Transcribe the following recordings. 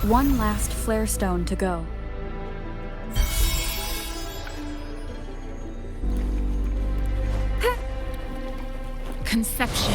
One last flare stone to go. Conception.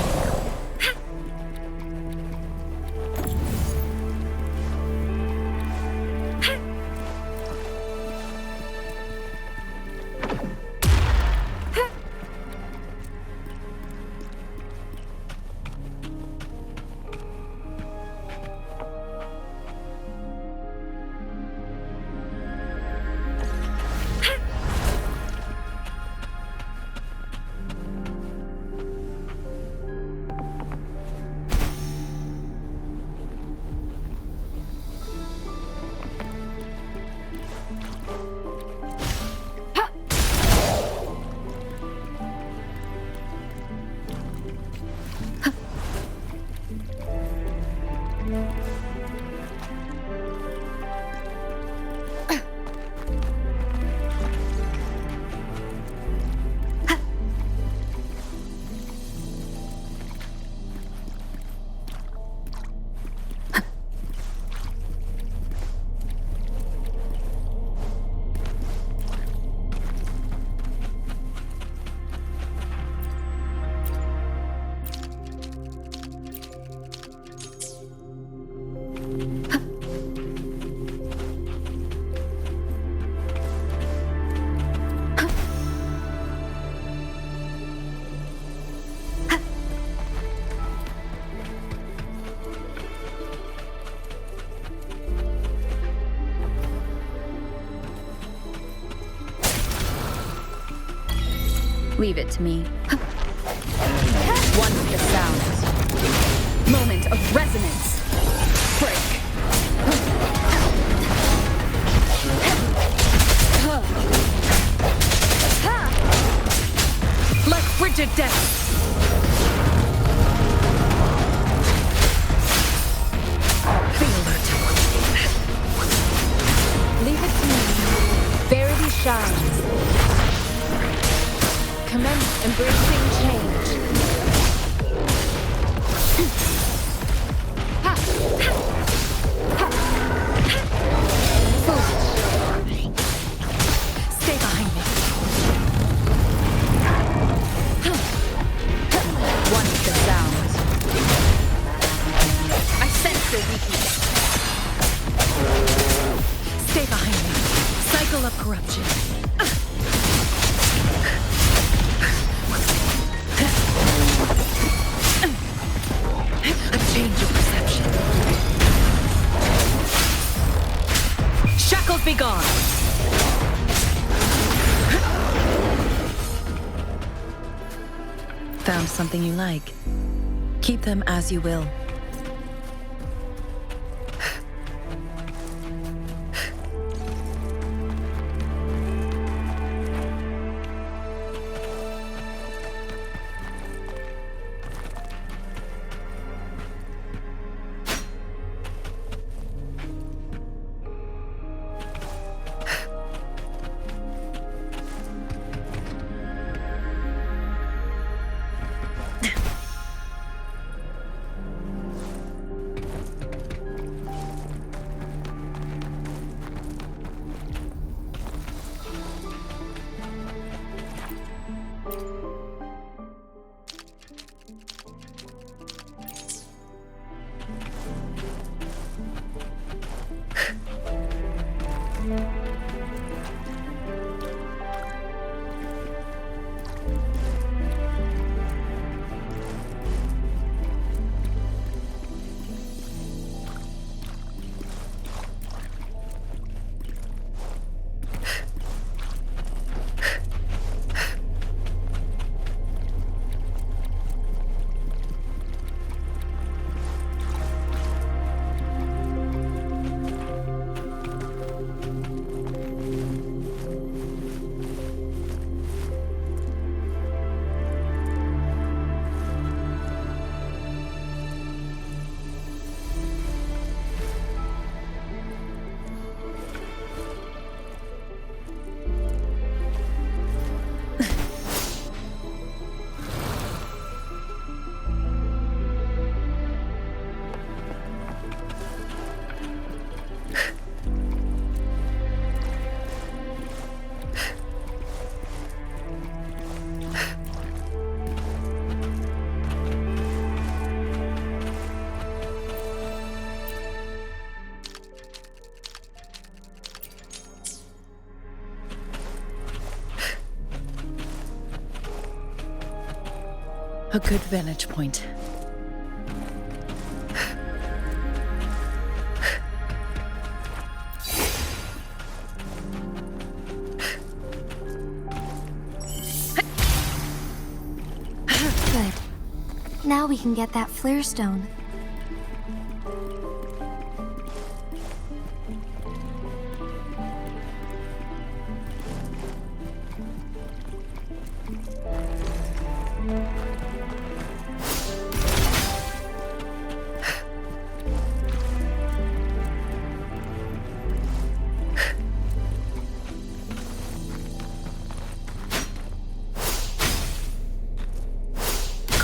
Leave it to me. One with the sound. Moment of resonance. Break. Like frigid death. Feel it. Leave it to me. Verity shines. Commence embracing change. Ha! Ha! Foolish. Stay behind me. One with the sounds. I sense your weakness. Stay behind me. Cycle of corruption. Change of perception. Shackles be gone. Found something you like. Keep them as you will. A good vantage point. Good. Now we can get that flare stone.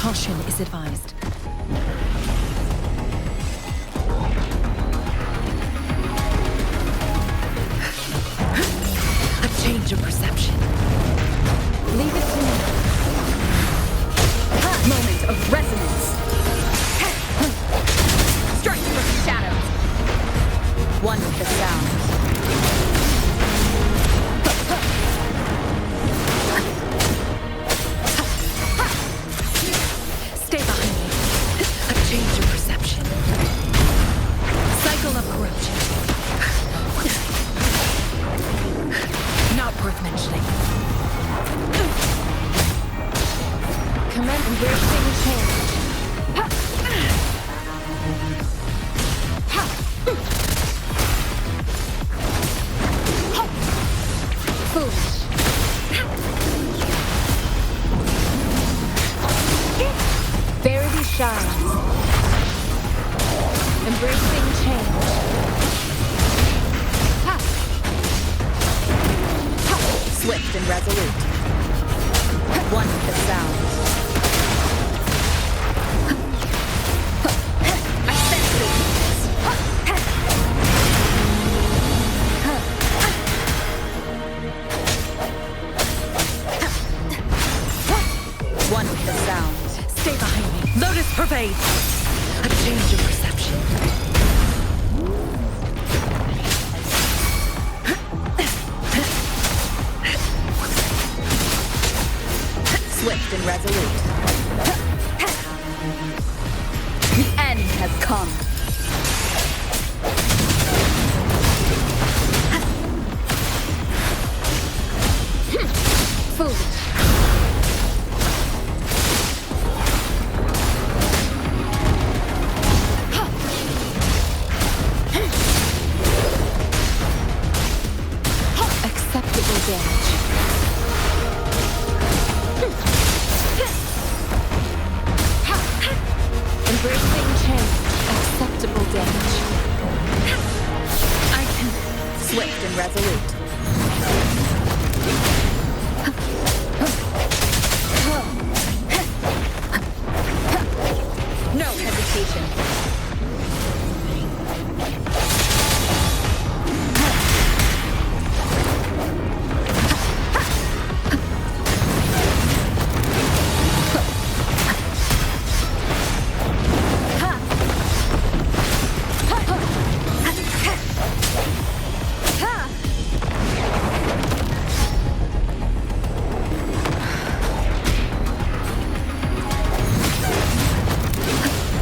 Caution is advised. A change of perception. Leave it to me. Moment of resonance. Strike from the shadows. One with the sound. Stay behind me. A change of perception. Cycle of corruption. Not worth mentioning. Commence embracing change. Foolish. Verity shines. Embracing change. Swift and resolute. One with the sound. I sense the weakness. One with the sound. Stay behind me. Lotus pervades. A change of perception. Swift and resolute. The end has come. Foolish. Acceptable damage. Embracing change. Acceptable damage. I can. Swift and resolute. No hesitation.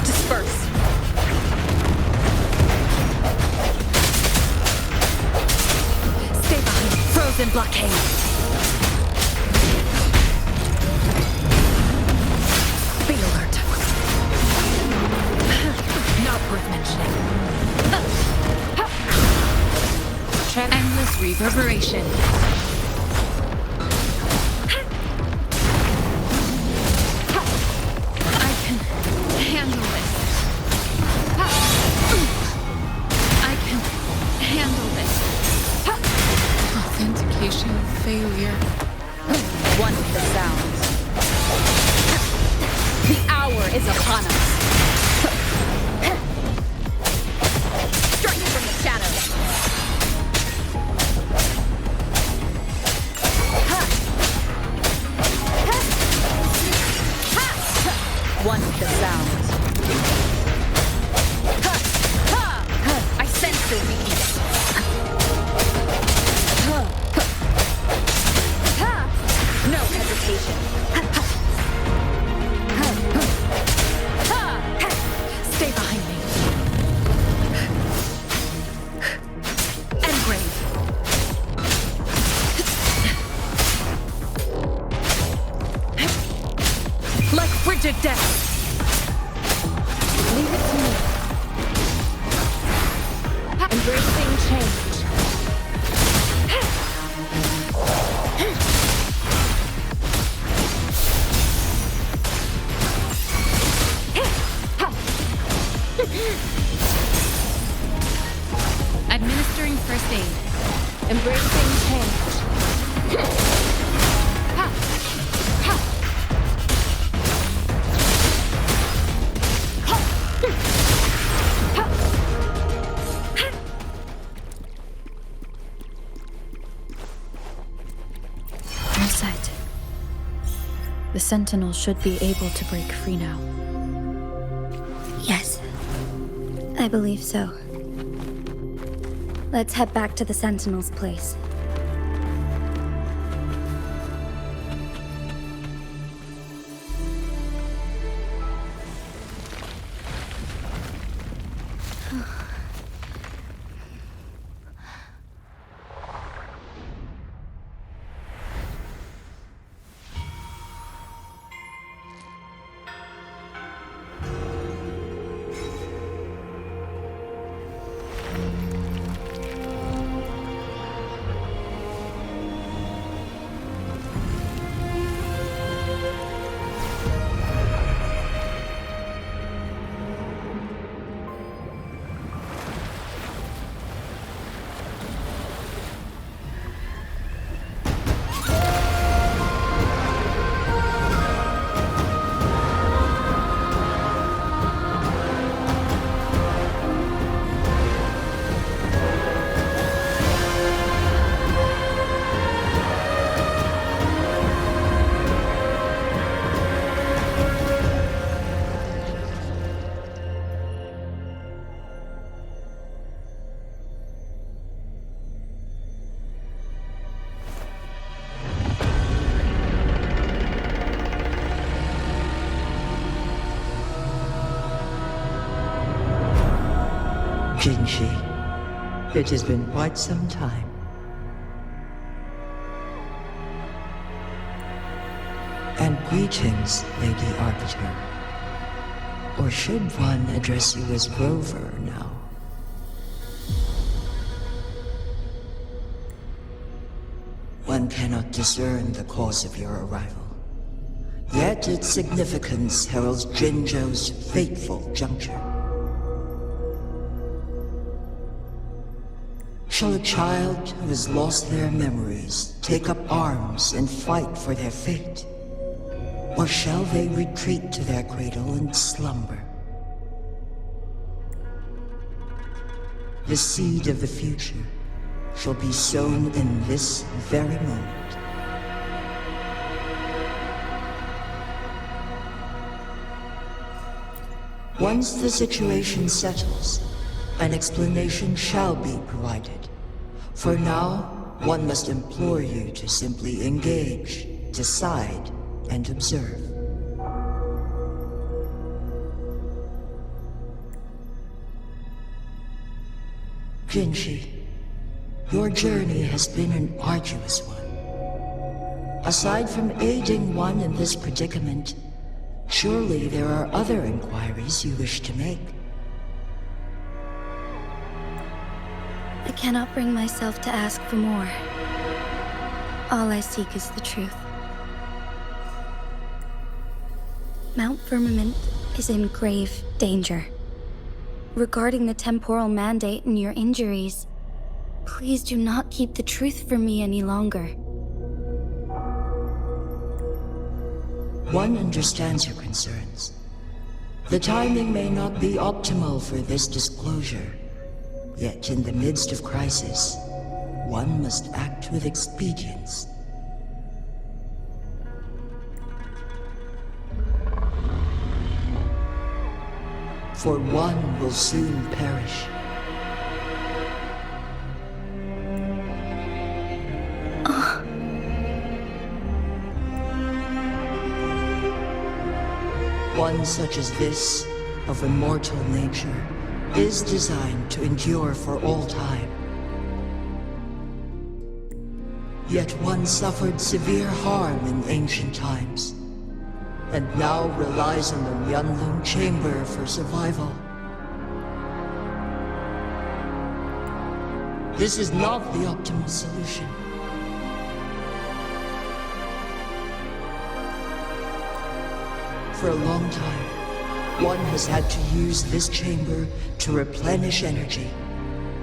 Disperse. Stay behind me. Frozen blockade. Be alert. Not worth mentioning. Endless reverberation. I can handle this. I can handle this. Authentication failure. One with the sound. The hour is upon us. Strike from the shadows. One with the sound. I sense the weakness. No hesitation. death. Leave it to me. Embracing change. Administering first aid. Embracing change. All set. The Sentinel should be able to break free now. Yes. I believe so. Let's head back to the Sentinel's place. Jinshi, it has been quite some time. And greetings, Lady Arbiter. Or should one address you as Rover now? One cannot discern the cause of your arrival. Yet its significance heralds Jinzhou's fateful juncture. Shall a child who has lost their memories take up arms and fight for their fate? Or shall they retreat to their cradle and slumber? The seed of the future shall be sown in this very moment. Once the situation settles, an explanation shall be provided. For now, one must implore you to simply engage, decide, and observe. Jinshi, your journey has been an arduous one. Aside from aiding one in this predicament, surely there are other inquiries you wish to make. I cannot bring myself to ask for more. All I seek is the truth. Mount Firmament is in grave danger. Regarding the temporal mandate and your injuries, please do not keep the truth from me any longer. One understands your concerns. The timing may not be optimal for this disclosure. Yet in the midst of crisis, one must act with expedience. For one will soon perish. One such as this, of immortal nature, is designed to endure for all time. Yet one suffered severe harm in ancient times. and now relies on the Myanlung chamber for survival. This is not the optimal solution. For a long time, one has had to use this chamber to replenish energy,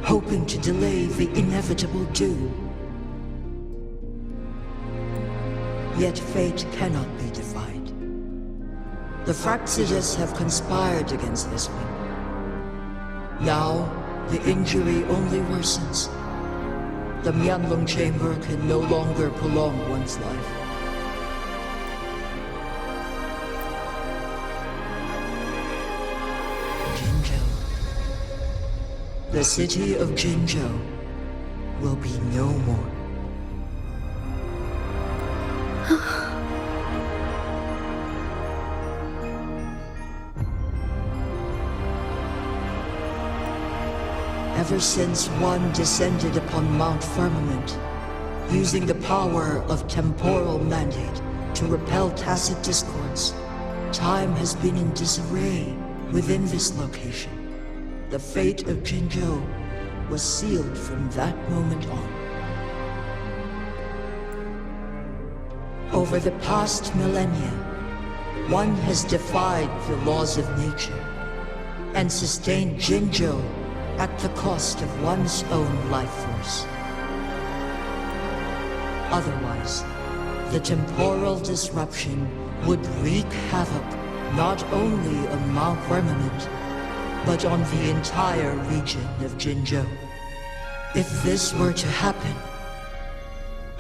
hoping to delay the inevitable doom. Yet fate cannot be defied. The Fraxidus have conspired against this one. Now, the injury only worsens. The Myanlung chamber can no longer prolong one's life. Jinzhou. The city of Jinzhou will be no more. Ever since one descended upon Mount Firmament, using the power of temporal mandate to repel tacit discords, time has been in disarray within this location. The fate of Jinzhou was sealed from that moment on. Over the past millennia, one has defied the laws of nature and sustained Jinzhou at the cost of one's own life force. Otherwise, the temporal disruption would wreak havoc not only on Mount Firmament, but on the entire region of Jinzhou. If this were to happen,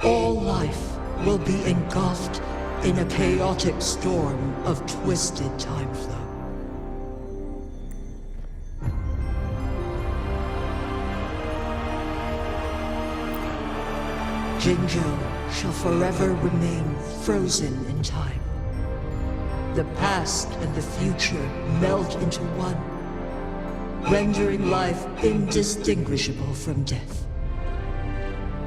all life will be engulfed in a chaotic storm of twisted time flow. Jinzhou shall forever remain frozen in time. The past and the future melt into one, rendering life indistinguishable from death.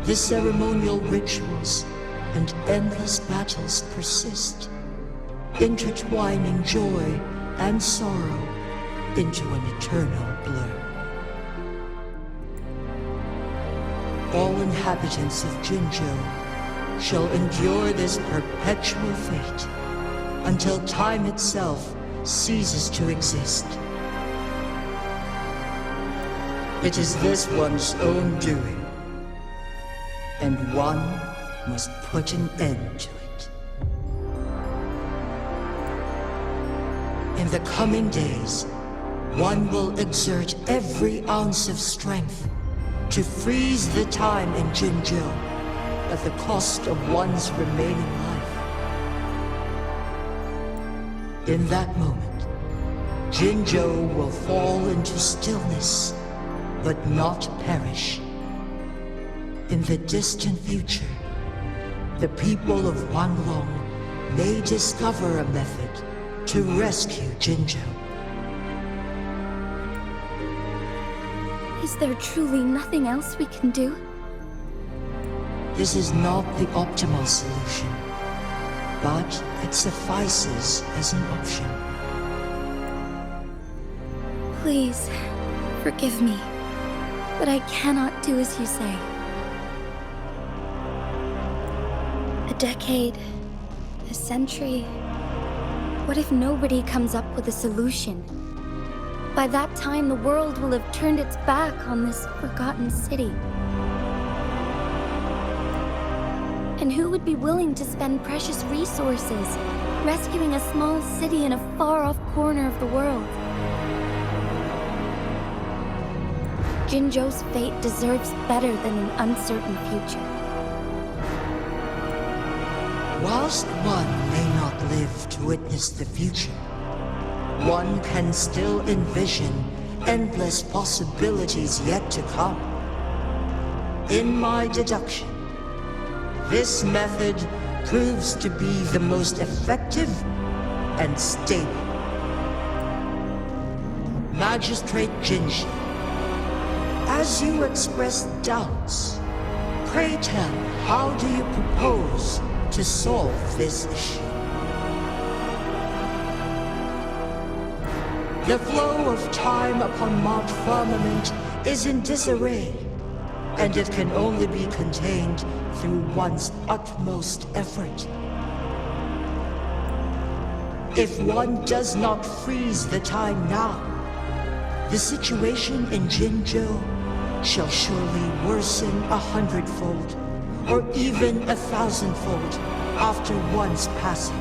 The ceremonial rituals and endless battles persist, intertwining joy and sorrow into an eternal blur. All inhabitants of Jinzhou shall endure this perpetual fate until time itself ceases to exist. It is this one's own doing, and one must put an end to it. In the coming days, one will exert every ounce of strength to freeze the time in Jinzhou at the cost of one's remaining life. In that moment, Jinzhou will fall into stillness, but not perish. In the distant future, the people of Wanlong may discover a method to rescue Jinzhou. Is there truly nothing else we can do? This is not the optimal solution, but it suffices as an option. Please, forgive me, but I cannot do as you say. A decade, a century. What if nobody comes up with a solution? By that time, the world will have turned its back on this forgotten city. And who would be willing to spend precious resources rescuing a small city in a far-off corner of the world? Jinzhou's fate deserves better than an uncertain future. Whilst one may not live to witness the future, one can still envision endless possibilities yet to come. In my deduction, this method proves to be the most effective and stable. Magistrate Jinshi, as you express doubts, pray tell, how do you propose to solve this issue? The flow of time upon Mount Firmament is in disarray, and it can only be contained through one's utmost effort. If one does not freeze the time now, the situation in Jinzhou shall surely worsen 100-fold, or even 1,000-fold after one's passing.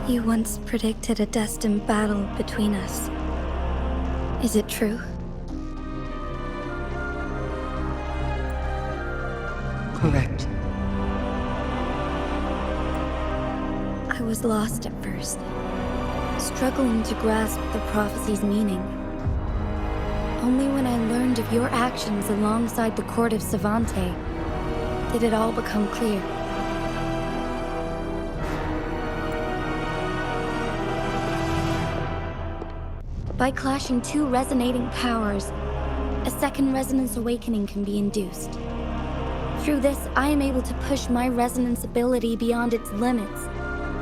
You once predicted a destined battle between us. Is it true? Correct. I was lost at first, struggling to grasp the prophecy's meaning. Only when I learned of your actions alongside the court of Savante did it all become clear. By clashing two resonating powers, a second resonance awakening can be induced. Through this, I am able to push my resonance ability beyond its limits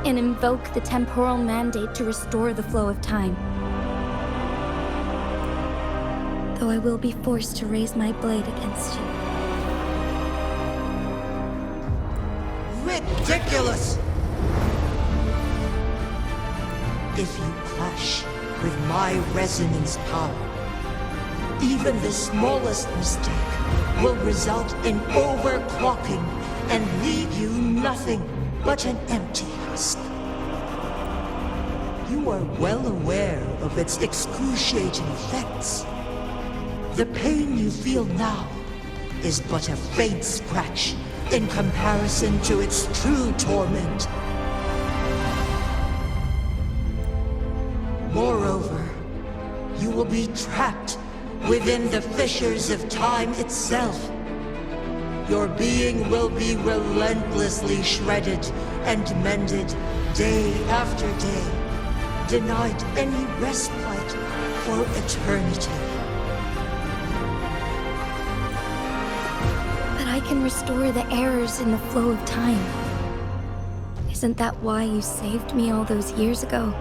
and invoke the temporal mandate to restore the flow of time. Though I will be forced to raise my blade against you. Ridiculous! If you clash with my resonance power, even the smallest mistake will result in overclocking and leave you nothing but an empty husk. You are well aware of its excruciating effects. The pain you feel now is but a faint scratch in comparison to its true torment. Moreover, you will be trapped within the fissures of time itself. Your being will be relentlessly shredded and mended day after day, denied any respite for eternity. But I can restore the errors in the flow of time. Isn't that why you saved me all those years ago?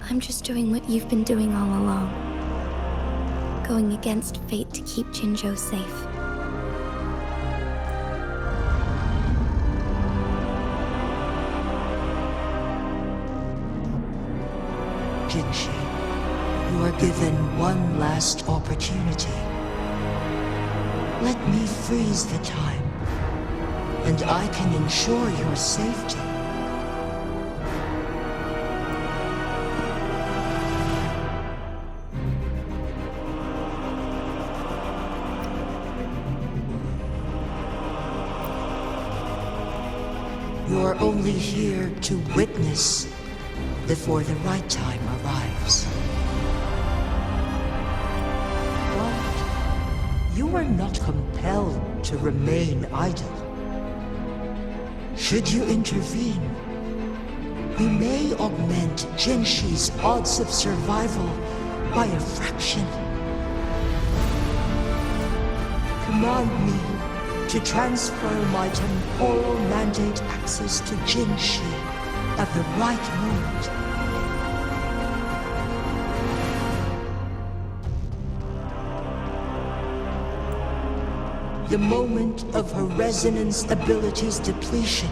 I'm just doing what you've been doing all along. Going against fate to keep Jinzhou safe. Jinshi, you are given one last opportunity. Let me freeze the time, and I can ensure your safety. You are only here to witness before the right time arrives. But you are not compelled to remain idle. Should you intervene, we may augment Jinshi's odds of survival by a fraction. Command me to transfer my temporal mandate access to Jinshi at the right moment. The moment of her resonance ability's depletion,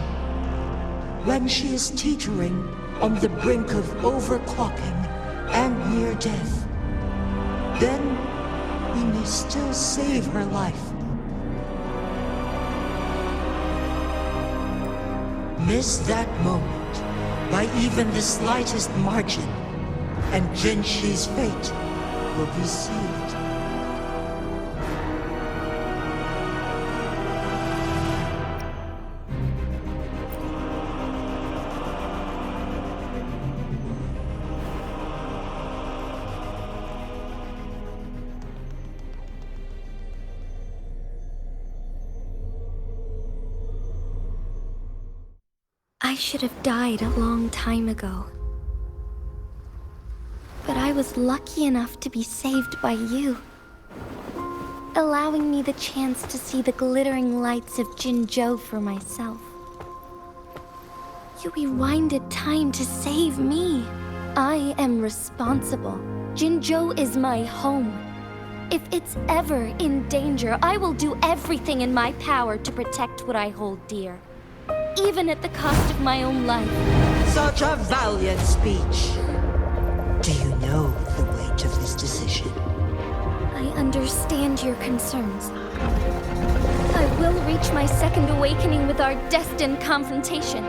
when she is teetering on the brink of overclocking and near death. Then we may still save her life. Miss that moment by even the slightest margin, and Jinshi's fate will be sealed. I should have died a long time ago. But I was lucky enough to be saved by you, allowing me the chance to see the glittering lights of Jinzhou for myself. You rewinded time to save me. I am responsible. Jinzhou is my home. If it's ever in danger, I will do everything in my power to protect what I hold dear, even at the cost of my own life. Such a valiant speech. Do you know the weight of this decision? I understand your concerns. I will reach my second awakening with our destined confrontation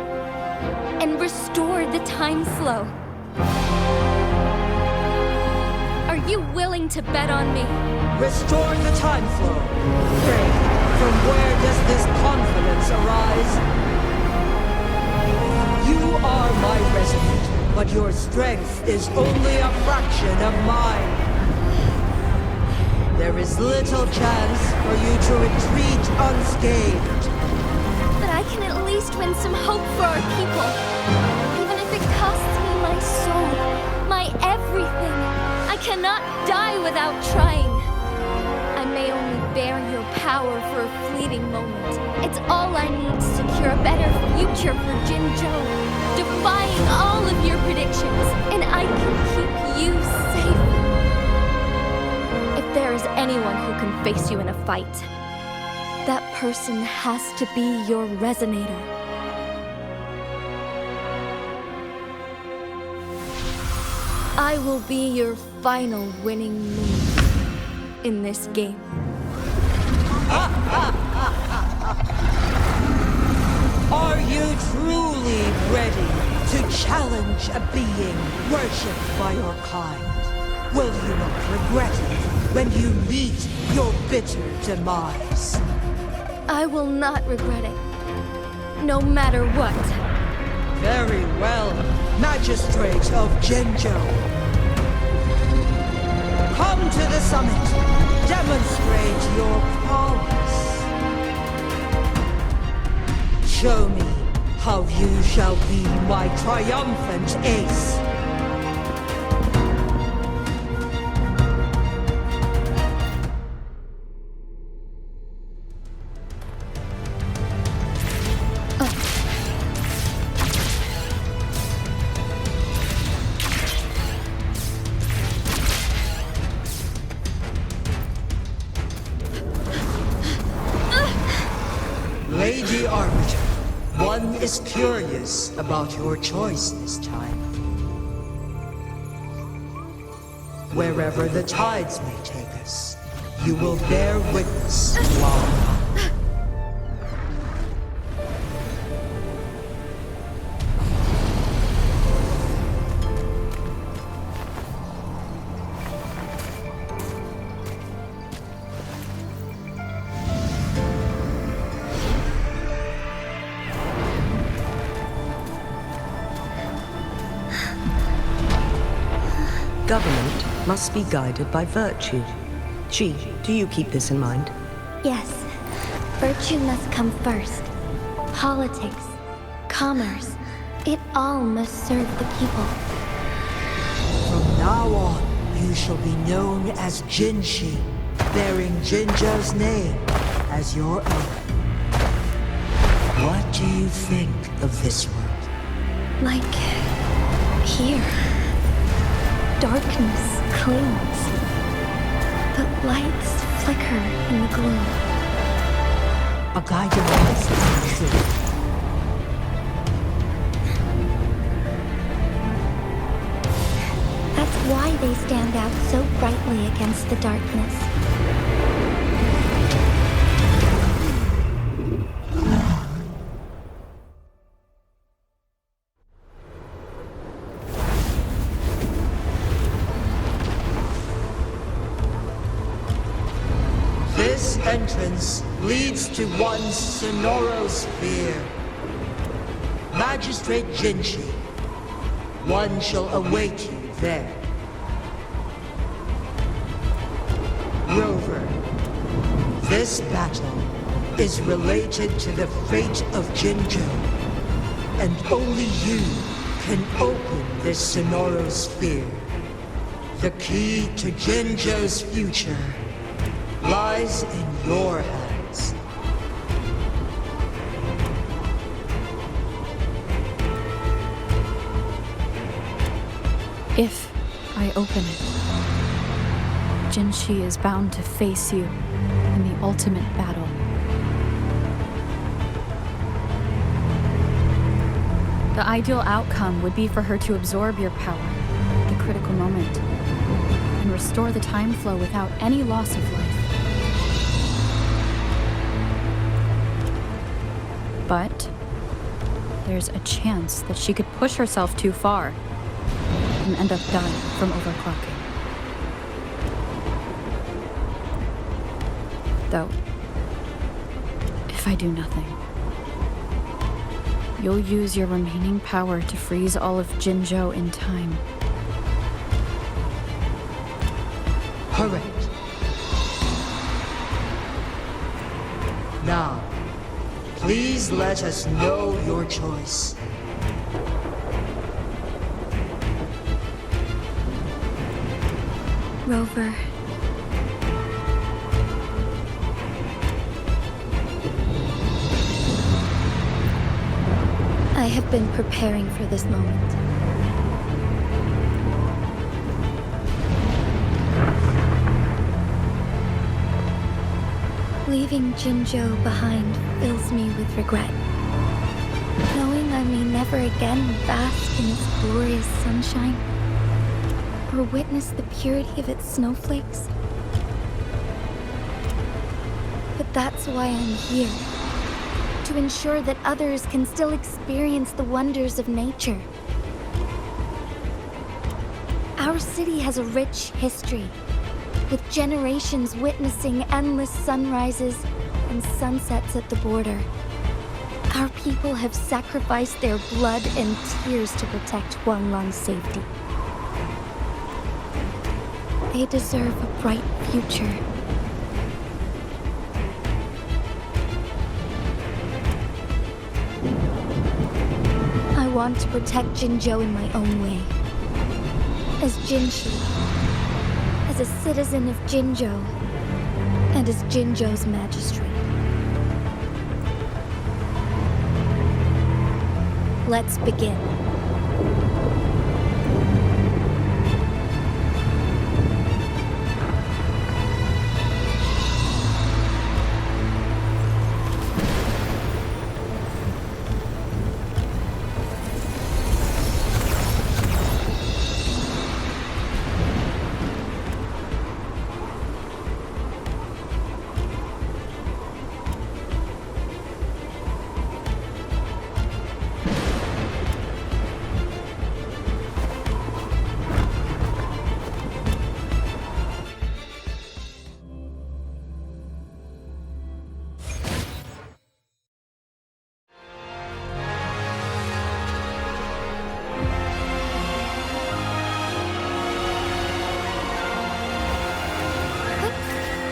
and restore the time flow. Are you willing to bet on me? Restore the time flow. Pray, from where does this confidence arise? You are my resident, but your strength is only a fraction of mine. There is little chance for you to retreat unscathed. But I can at least win some hope for our people. Even if it costs me my soul, my everything. I cannot die without trying. I may only bear your power for a fleeting moment. It's all I need to secure a better future for Jinzhou, defying all of your predictions, and I can keep you safe. If there is anyone who can face you in a fight, that person has to be your resonator. I will be your final winning move in this game. Are you truly ready to challenge a being worshipped by your kind? Will you not regret it when you meet your bitter demise? I will not regret it, no matter what. Very well, Magistrate of Jinzhou. Come to the summit. Demonstrate your prowess. Show me how you shall be my triumphant ace. Lady Arbiter, one is curious about your choice this time. Wherever the tides may take us, you will bear witness to our power. Government must be guided by virtue. Chi, do you keep this in mind? Yes, virtue must come first. Politics, commerce, it all must serve the people. From now on, you shall be known as Jinshi, bearing Jinzhou's name as your own. What do you think of this world? Like here. Darkness clings, but lights flicker in the gloom. A guiding light, true. That's why they stand out so brightly against the darkness. This entrance leads to one Sonoro sphere. Magistrate Jinshi, one shall await you there. Rover, this battle is related to the fate of Jinzhou, and only you can open this Sonoro sphere. The key to Jinjo's future lies in your hands. If I open it, Jinshi is bound to face you in the ultimate battle. The ideal outcome would be for her to absorb your power at the critical moment and restore the time flow without any loss of life. But there's a chance that she could push herself too far and end up dying from overclocking. Though, if I do nothing, you'll use your remaining power to freeze all of Jinjo in time. Correct. Now, please let us know your choice. Rover. I have been preparing for this moment. Leaving Jinjo behind fills me with regret. Knowing I may never again bask in its glorious sunshine, or witness the purity of its snowflakes. But that's why I'm here. To ensure that others can still experience the wonders of nature. Our city has a rich history, with generations witnessing endless sunrises and sunsets at the border. Our people have sacrificed their blood and tears to protect Huanglang's safety. They deserve a bright future. I want to protect Jinjo in my own way. As Jinshi. As a citizen of Jinjo. And as Jinjo's magistrate. Let's begin.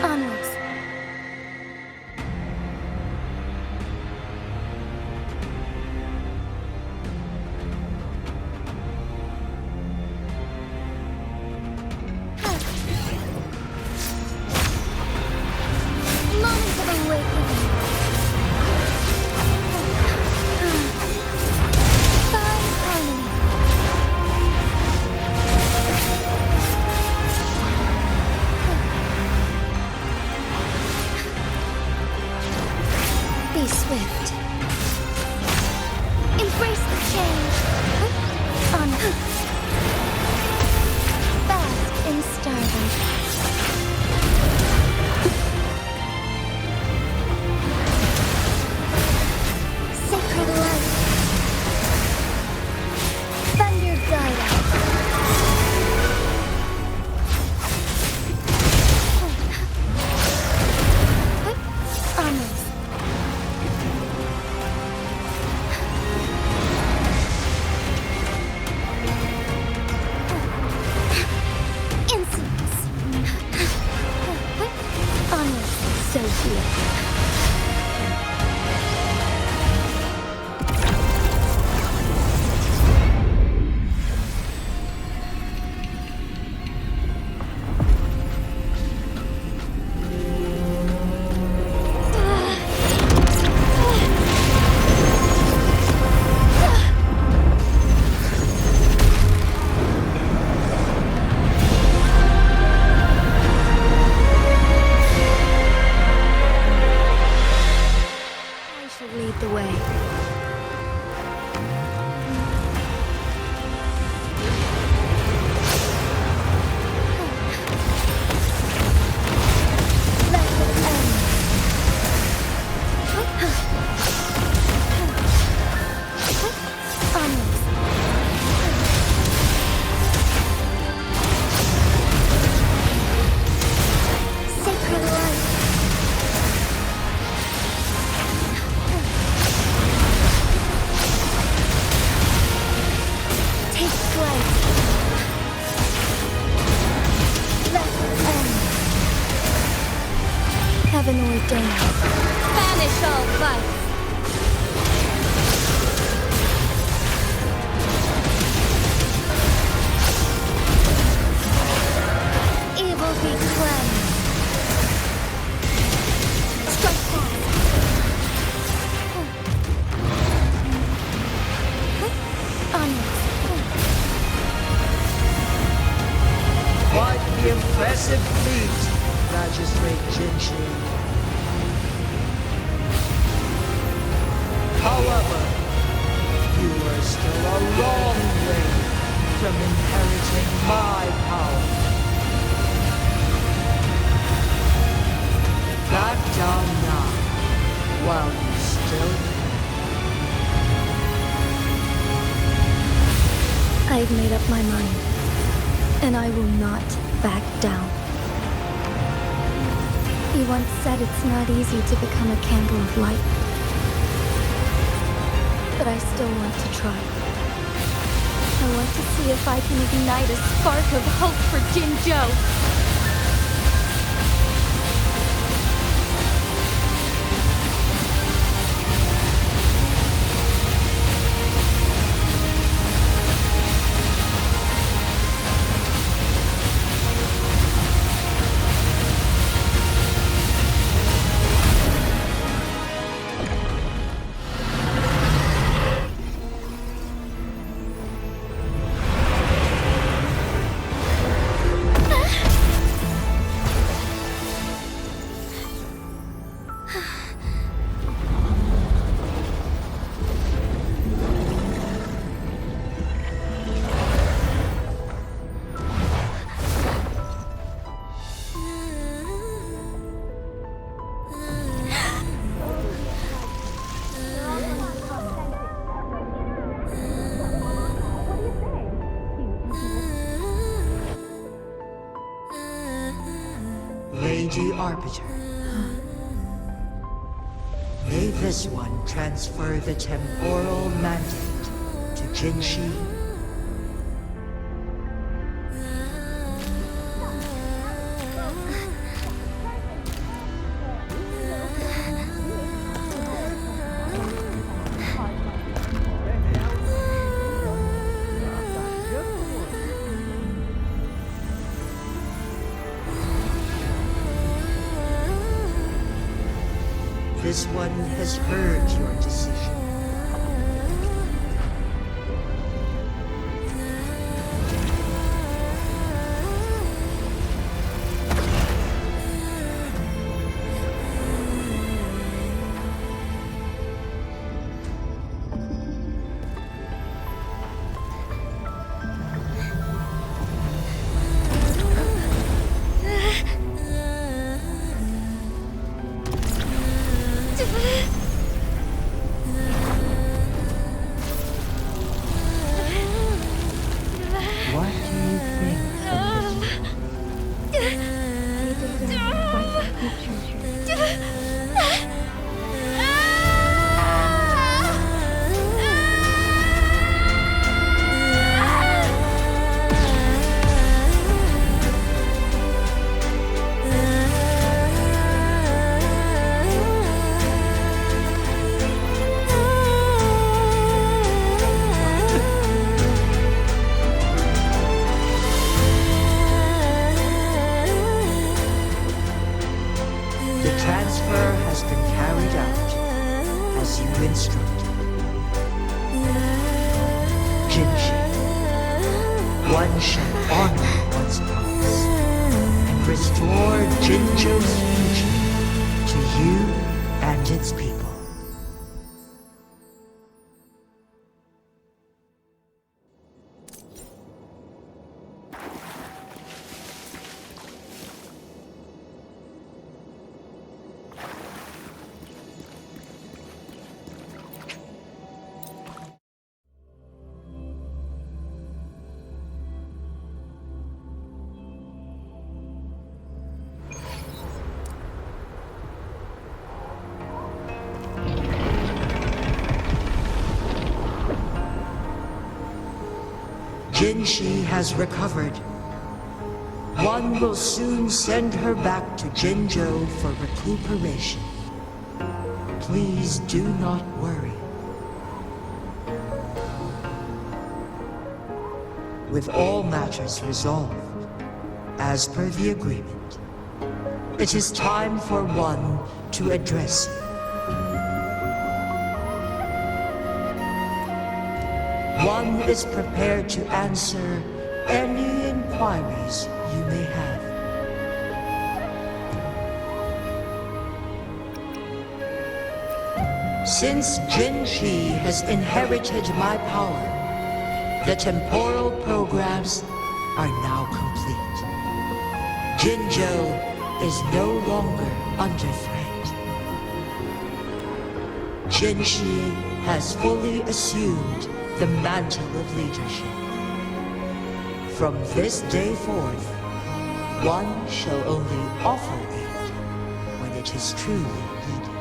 Onwards. Moment of awakening. Fine harmony. Be swift. Embrace the change. On. Bask in starlight. Sacred light. Thunder guide us. Onwards. Insolence. Onwards. So be it. Heaven ordained. Banish all vice. Evil be cleansed. Strike fast. Onwards. Quite the impressive feat, Magistrate Jinshi. However, you are still a long way from inheriting my power. Back down now, while you still can. I've made up my mind, and I will not back down. You once said it's not easy to become a candle of light. But I still want to try. I want to see if I can ignite a spark of hope for Jinzhou. Lady Arbiter. May this one transfer the temporal mandate to Jinshi. This one has heard your decision. What do you think The transfer has been carried out as you instructed. Jinshi, one shall honor one's promise and restore Jinzhou's future to you and its people. Jinshi has recovered, One will soon send her back to Jinzhou for recuperation. Please do not worry. With all matters resolved, as per the agreement, it is time for one to address you. One is prepared to answer any inquiries you may have. Since Jinshi has inherited my power, the temporal programs are now complete. Jinzhou is no longer under threat. Jinshi has fully assumed the mantle of leadership. From this day forth, one shall only offer aid when it is truly needed.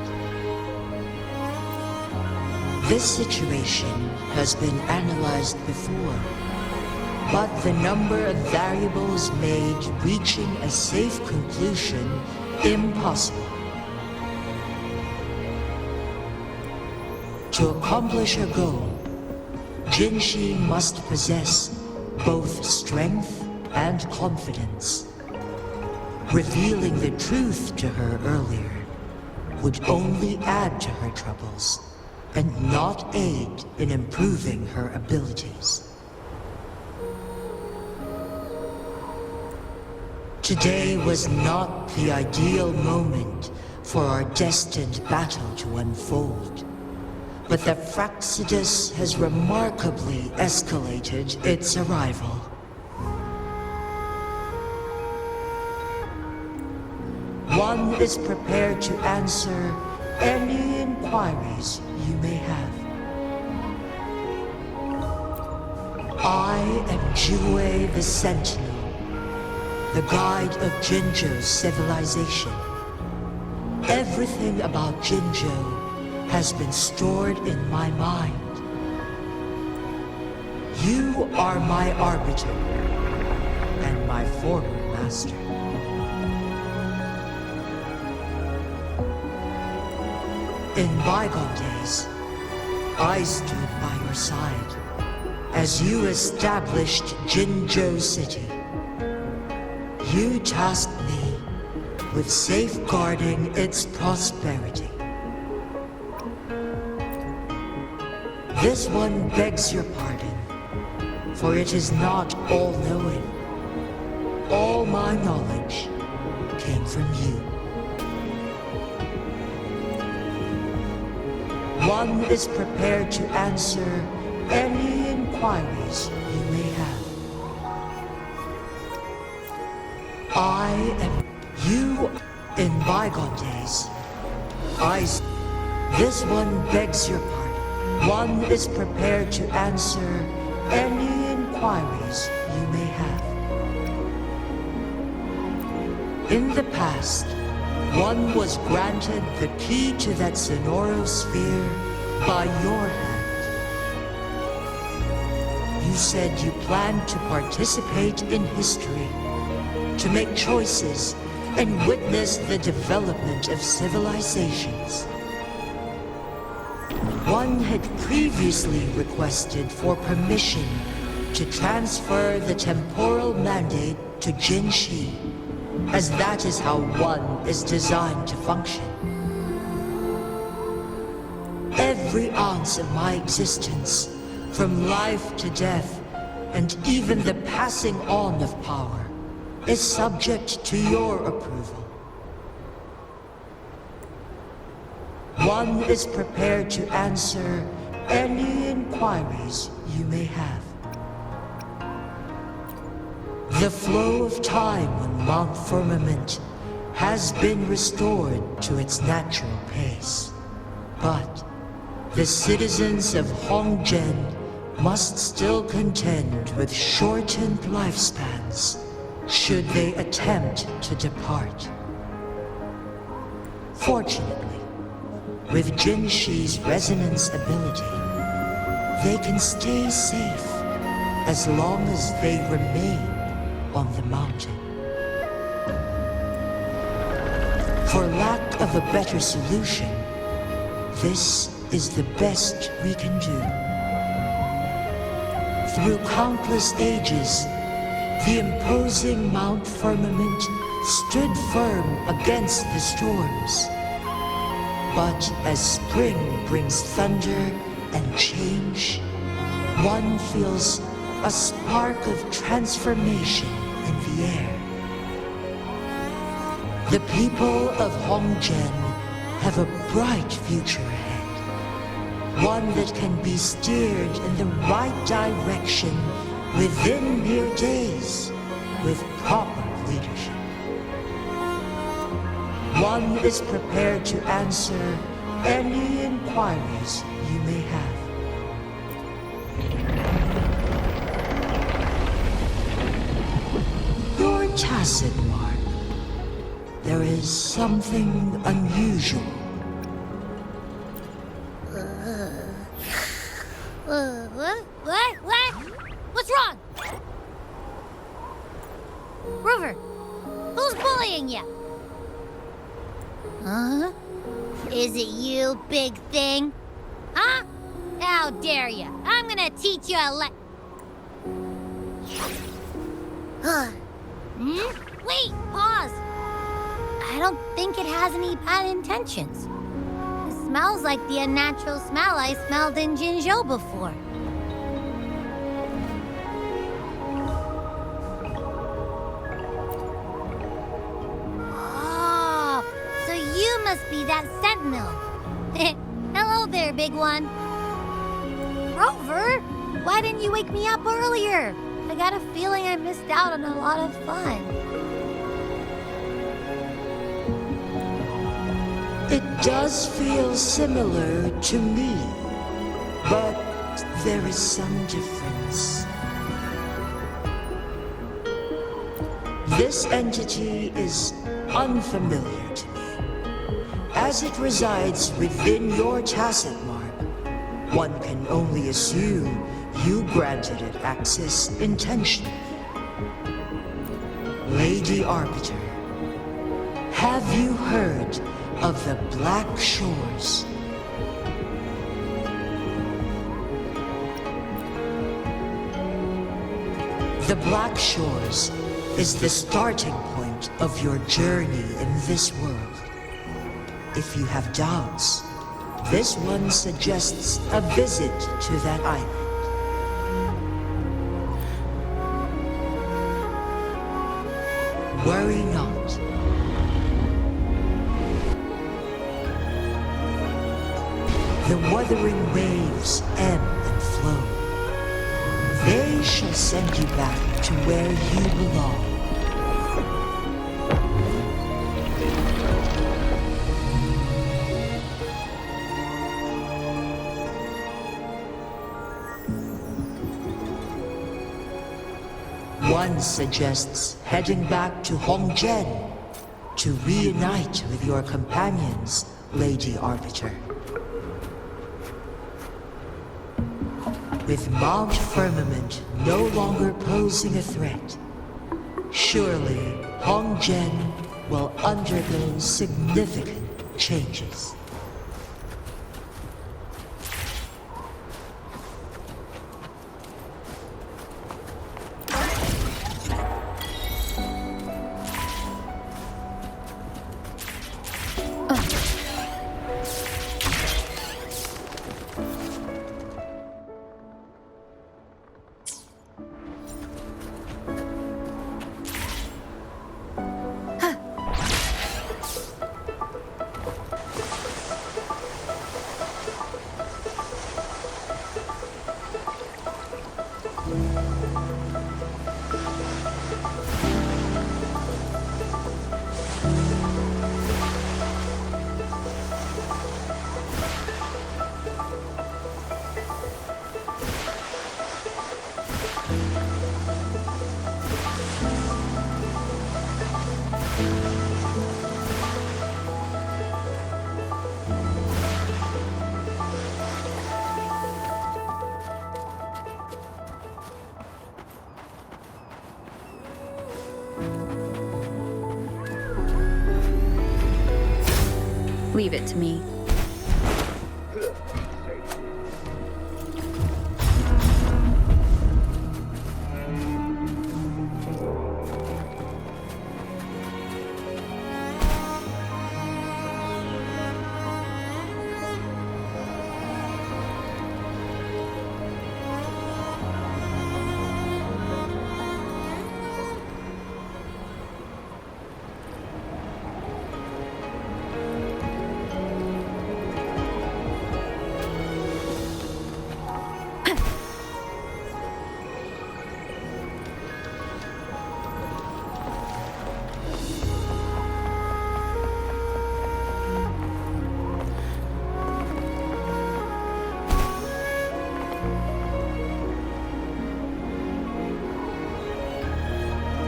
This situation has been analyzed before, but the number of variables made reaching a safe conclusion impossible. To accomplish her goal, Jinshi must possess both strength and confidence. Revealing the truth to her earlier would only add to her troubles and not aid in improving her abilities. Today was not the ideal moment for our destined battle to unfold. But the Fraxidus has remarkably escalated its arrival. One is prepared to answer any inquiries you may have. I am Jue the Sentinel, the guide of Jinzhou's civilization. Everything about Jinzhou has been stored in my mind. You are my arbiter and my former master. In bygone days, I stood by your side as you established Jinzhou City. You tasked me with safeguarding its prosperity. This one begs your pardon, for it is not all-knowing. All my knowledge came from you. One is prepared to answer any inquiries you may have. I am you in bygone days. This one begs your pardon. One is prepared to answer any inquiries you may have. In the past, one was granted the key to that Sonoro sphere by your hand. You said you planned to participate in history, to make choices and witness the development of civilizations. One had previously requested for permission to transfer the temporal mandate to Jinshi, as that is how one is designed to function. Every ounce of my existence, from life to death, and even the passing on of power, is subject to your approval. One is prepared to answer any inquiries you may have. The flow of time on Mount Firmament has been restored to its natural pace. But the citizens of Hongzhen must still contend with shortened lifespans should they attempt to depart. Fortunately, with Jinshi's resonance ability, they can stay safe as long as they remain on the mountain. For lack of a better solution, this is the best we can do. Through countless ages, the imposing Mount Firmament stood firm against the storms. But as spring brings thunder and change, one feels a spark of transformation in the air. The people of Hongjian have a bright future ahead. One that can be steered in the right direction within mere days with proper leadership. One is prepared to answer any inquiries you may have. Your tacit mark. There is something unusual. What? What's wrong? Rover, who's bullying you? Huh? Is it you, big thing? Huh? How dare you? I'm gonna teach you a Wait, pause. I don't think it has any bad intentions. It smells like the unnatural smell I smelled in Jinzhou before. Oh, so you must be that sentinel. Hello there, big one. Rover, why didn't you wake me up earlier? I got a feeling I missed out on a lot of fun. It does feel similar to me, but there is some difference. This entity is unfamiliar to me. As it resides within your tacit mark, one can only assume you granted it access intentionally. Lady Arbiter, have you heard of the Black Shores? The Black Shores is the starting point of your journey in this world. If you have doubts, this one suggests a visit to that island. Worry not. The wuthering waves ebb and flow. They shall send you back to where you belong. One suggests heading back to Hongjian to reunite with your companions, Lady Arbiter. With Mount Firmament no longer posing a threat, surely Hongjian will undergo significant changes. Leave it to me.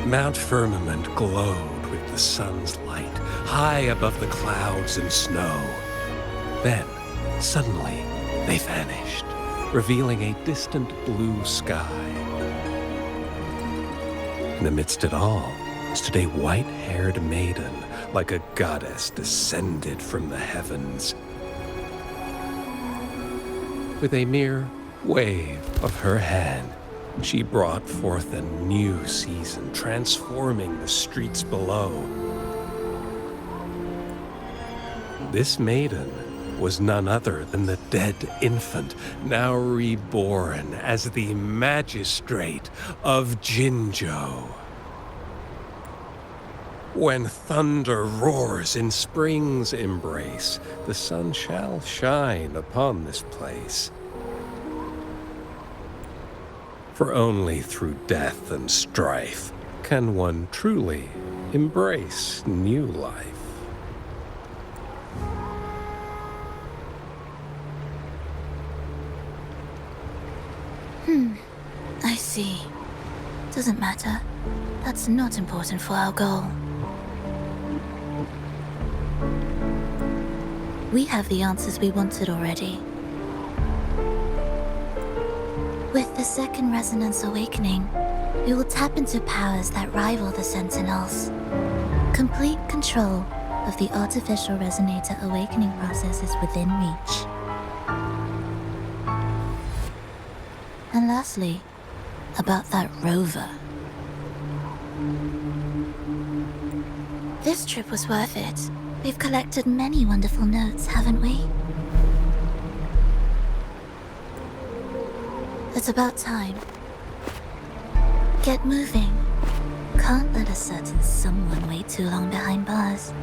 Mount Firmament glowed with the sun's light, high above the clouds and snow. Then, suddenly, they vanished, revealing a distant blue sky. In the midst of it all stood a white-haired maiden, like a goddess descended from the heavens. With a mere wave of her hand, she brought forth a new season, transforming the streets below. This maiden was none other than the dead infant, now reborn as the magistrate of Jinzhou. When thunder roars in spring's embrace, the sun shall shine upon this place. For only through death and strife can one truly embrace new life. I see. Doesn't matter. That's not important for our goal. We have the answers we wanted already. With the second resonance awakening, we will tap into powers that rival the Sentinels. Complete control of the artificial resonator awakening process is within reach. And lastly, about that rover. This trip was worth it. We've collected many wonderful notes, haven't we? It's about time. Get moving. Can't let a certain someone wait too long behind bars.